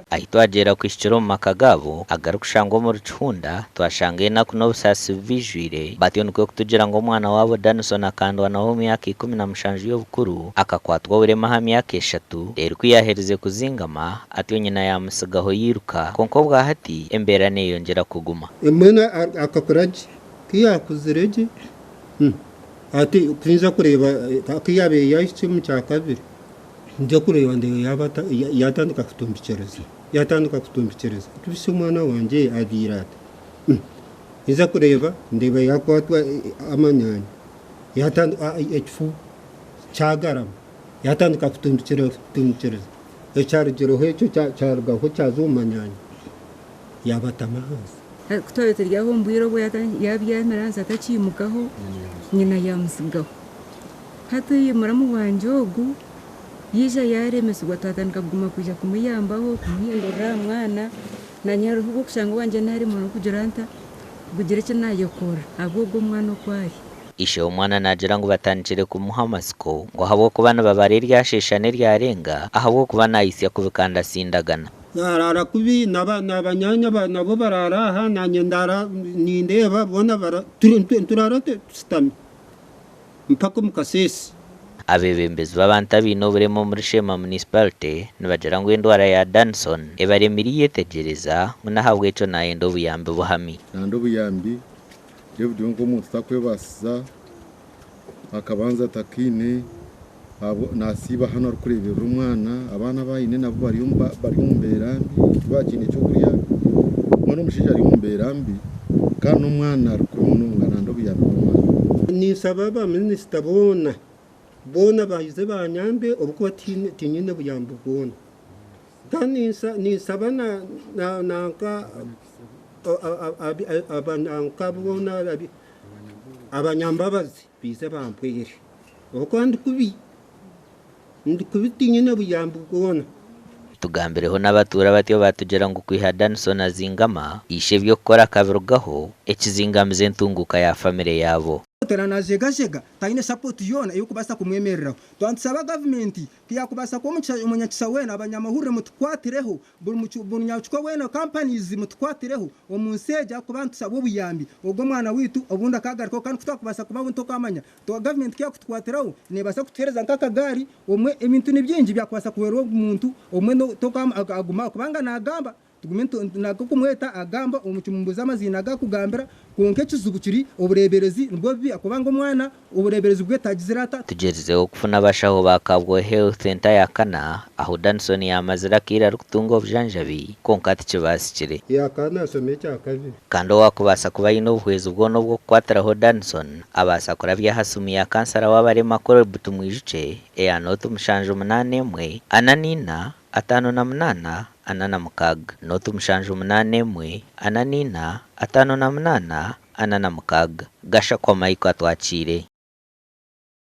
ahitwagera kwishikira mu maka gabo agarukushanga mu rucunda twashangaye nako n'obusasi bijwire batyo niko kutugira ngo umwana wabo Danson akandwa naho mu myaka 17 y'obukuru akakwatwa burema ha myaka 3 rero kwiyahereze kuzingama atyo nyina yamusigaho yiruka konko bwa hati embera nayongyera kuguma emena akakoraje kiyakuzirege ati kinza kureba kiyabe yahise mu cyakabiri njya kureba ndebe yatandika kutumbikereza tubise umwana wanje adirata iza kureba ndebe yakwatwa amanyanya yatandika efu cyagarama yatandika kutumbikereza ecyarugero hecho cyargaho cyazumanyanya yabatama hasi kutoyete ryaho mbwiro bwo yabyemeranza atakimukaho nyina yamusigaho hatuye muramu wanje ogu yija yaremesugwa tatandika kuguma kuja kumuyambaho kumuhindura mwana na nyaruhugo kushanga wanje nari mu kugiranta kugereke nayokora abwo mwana kwari ishe umwana nagira ngo batanicire kumuha amasiko ngo habo kubana babare ryasheshane ryarenga ahabo kubana isi yakubikanda sindagana narara kubi nabanyanya nabo bararaha nanye ndara nindeba bona turara stami mpaka mukasesi abebembezi babanta bino buremo muri Sheema municipality nibagira ngo indwara ya Danson ebaremiriye tegereza munahabwe ico nayendo buyambe buhami nando buyambi David ngo mutakwe basa akabanza takine abo nasiba hano kurebera umwana abana bayine nabo bari umberambi bakine cyo kuriya mwana umushije ari umberambi kandi umwana ari kumunungana ndo buyambi ni sababa minister bona bahize banyambe ubwo tinyine buyambi bona kandi ni sabana nanka abananka bona abanyambabazi bize bampwere uko ndi kubitinyine buyambi bona tugambireho n'abatura batyo batugera ngo kwiha Danson azingama ishe byo gukora kabirugaho ekizingamize ntunguka ya family yabo teranajegajega taine support yona iyo kubasa kumwemerera twansaba government kiya kubasa ko umunyakisa wena abanyamahurire mutkwatireho bunyachwa wena companies mutkwatireho omunseja kubantusa bo buyambi ubwo mwana witu obunda kagariko kandi kutakubasa kuba bunto kamanya to government kiya kutwatiraho nebasa kutereza nkakagari omwe ibintu nibyinji byakubasa kuwera umuntu omwe no tokama aguma kubanga nagamba tugumento nako kumweta agamba umucumumbuza amazina agakugambira konke kizubukiri obureberezi nibwo bi akubanga umwana ubureberezi bwetagizirata tugezeho kufuna bashaho bakabwo health center ya Kana aho Danson yamazira kira rukutungo byanjabi konkati kibasikire ya Kana some cyakabi kando wakubasa kuba yino buhwezo bwo no bwo kwataraho Danson abasa kuravya hasumi ya kansara wabare makoro butumwijuce anoto mushanje 8 ananina 5 anana mukaga notu mshanje 8 ananina 5 anana mukaga gasha kwa maiko atwachire